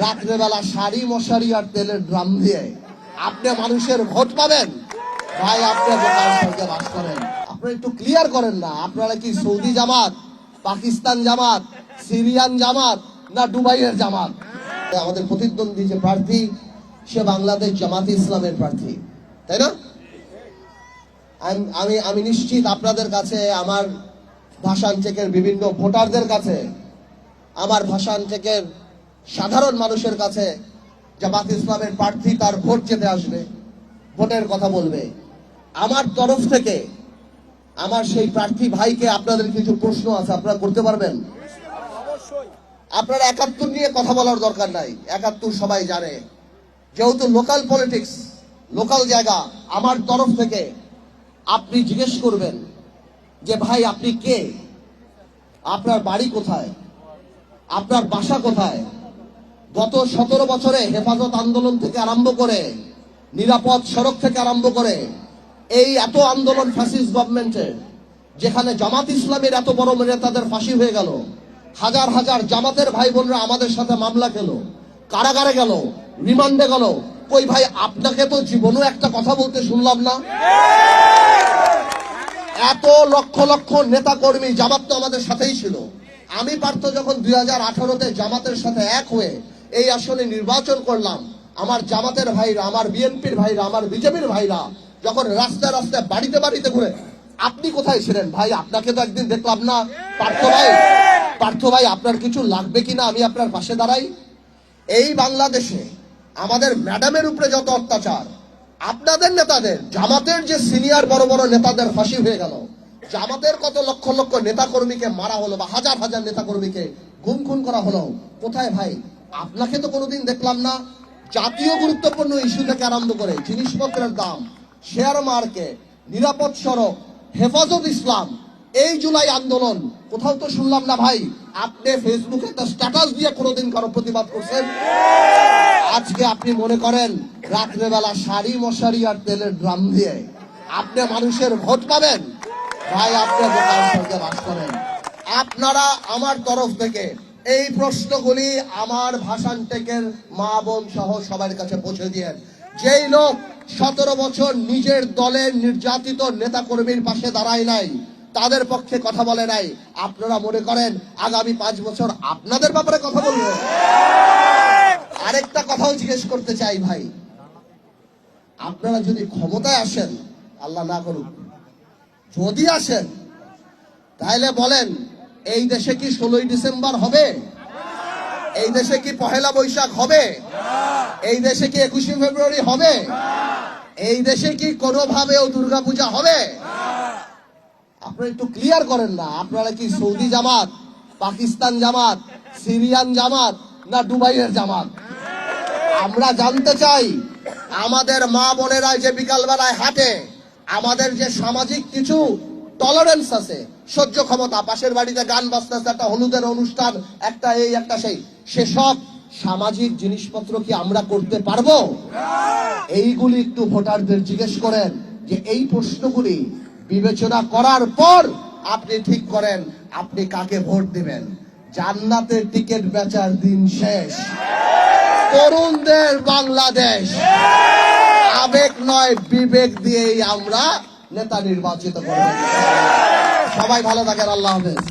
রাত্রেবেলা শাড়ি মশারি আর তেলের ড্রাম দিয়ে আপনি মানুষের ভোট পাবেন? ভাই আপনি বোকার সঙ্গে বাস করেন। আপনারা একটু ক্লিয়ার করেন না, আপনারা কি সৌদি জামাত, পাকিস্তান জামাত, সিরিয়ান জামাত না দুবাইয়ের জামাত? আমাদের প্রতিদ্বন্দ্বী যে প্রার্থী সে বাংলাদেশ জামাতে ইসলামের প্রার্থী, তাই না? আমি নিশ্চিত আপনাদের কাছে, আমার ভাষণ চেকের বিভিন্ন ভোটারদের কাছে, আমার ভাষণ চেকের সাধারণ মানুষের কাছে জামাত ইসলামের প্রার্থী তার ভোট যেতে আসবে, ভোটের কথা বলবে। আমার তরফ থেকে আমার সেই প্রার্থী ভাইকে আপনাদের কিছু প্রশ্ন আছে, আপনারা করতে পারবেন? আপনারা ৭১ নিয়ে কথা বলার দরকার নাই, ৭১ সবাই জানে। যেহেতু লোকাল পলিটিক্স, লোকাল জায়গা, আমার তরফ থেকে আপনি জিজ্ঞেস করবেন যে ভাই আপনি কে, আপনার বাড়ি কোথায়, আপনার বাসা কোথায়, গত ১৭ বছরে হেফাজত আন্দোলন থেকে আরম্ভ করে, নিরাপদ সড়ক থেকে আরম্ভ করে, এই এত আন্দোলন ফ্যাসিস্ট গভর্নমেন্টের, যেখানে জামাত ইসলামের এত বড় নেতাদের ফাঁসি হয়ে গেল, হাজার হাজার জামাতের ভাই বোনরা আমাদের সাথে মামলা খেল, কারাগারে গেল, রিমান্ডে গেল। কই ভাই আপনাকে তো জীবনেও একটা কথা বলতে শুনলাম না। এত লক্ষ লক্ষ নেতা কর্মী, জামাত তো আমাদের সাথেই ছিল। আমি পার্থ যখন 2018-তে জামাতের সাথে এক হয়ে এই আসনে নির্বাচন করলাম, আমার জামাতের ভাইরা, আমার বিএনপির ভাইরা, আমার বিজেপির ভাইরা যখন রাস্তায় রাস্তায় বাড়িতে বাড়িতে ঘুরে, আপনি কোথায় ছিলেন ভাই? আপনাকে তো একদিন দেখলাম না। পার্থ ভাই আপনার কিছু লাগবে কিনা আমি আপনার পাশে দাঁড়াই। এই বাংলাদেশে আমাদের ম্যাডামের উপরে যত অত্যাচার, আপনাদের নেতাদের, জামাতের যে সিনিয়র বড় বড় নেতাদের ফাঁসি হয়ে গেল, জামাতের কত লক্ষ লক্ষ নেতা কর্মীকে মারা হলো বা হাজার হাজার নেতা কর্মীকে গুম খুন করা হলো, কোথায় ভাই? আপনাকে তো কোনোদিন দেখলাম না। জাতীয় গুরুত্বপূর্ণ ইস্যু থেকে আরম্ভ করে জিনিসপত্রের দাম, শেয়ার মার্কেট, নিরাপদ সড়ক, হেফাজত ইসলাম, এই জুলাই আন্দোলন, কোথাও তো শুনলাম না ভাই আপনি ফেসবুকে একটা স্ট্যাটাস দিয়ে কোনোদিন কারো প্রতিবাদ করছেন। আজকে আপনি মনে করেন রাত্রেবেলা শাড়ি মশারি আর তেলের ড্রাম দিয়ে আপনি মানুষের ভোট পাবেন? ভাই আপনি বোকার সঙ্গে বাস করেন। আপনারা আমার তরফ থেকে এই প্রশ্নগুলি আমার ভাষণ টেকের মা বোন সহ সবার কাছে পৌঁছে দিয়েন। যেই লোক ১৭ বছর নিজের দলের নির্যাতিত নেতা কর্মীর পাশে দাঁড়ায় নাই, তাদের পক্ষে কথা বলে নাই, আপনারা মনে করেন আগামী 5 বছর আপনাদের ব্যাপারে কথা বলবো? আরেকটা কথাও জিজ্ঞেস করতে চাই ভাই, আপনারা যদি ক্ষমতায় আসেন, আল্লাহ না করুক, যদি আসেন, তাহলে বলেন এই দেশে কি 16ই ডিসেম্বর হবে? এই দেশে কি পহেলা বৈশাখ হবে? এই দেশে কি 21শে ফেব্রুয়ারি হবে? এই দেশে কি কোনোভাবেও দুর্গাপূজা হবে? আপনারা একটু ক্লিয়ার করেন না, আপনারা কি সৌদি জামাত, পাকিস্তান জামাত, সিরিয়ান জামাত না দুবাইয়ের জামাত? আমরা জানতে চাই, আমাদের মা বোনেরা যে বিকালবেলায় হাঁটে, আমাদের যে সামাজিক কিছু টলারেন্স আছে, সহ্য ক্ষমতা, পাশের বাড়িতে গান বাজতেছে, একটা হলুদের অনুষ্ঠান, একটা এই একটা সেই, সেসব সামাজিক জিনিসপত্র কি আমরা করতে পারবো? এইগুলি একটু ভোটারদের জিজ্ঞেস করেন, যে এই প্রশ্নগুলি বিবেচনা করার পর আপনি ঠিক করেন আপনি কাকে ভোট দিবেন। জান্নাতের টিকিট বেচার দিন শেষ। তরুণদের বাংলাদেশ, আবেগ নয় বিবেক দিয়েই আমরা নেতা নির্বাচিত করব। সবাই ভালো থাকেন, আল্লাহ হাফেজ।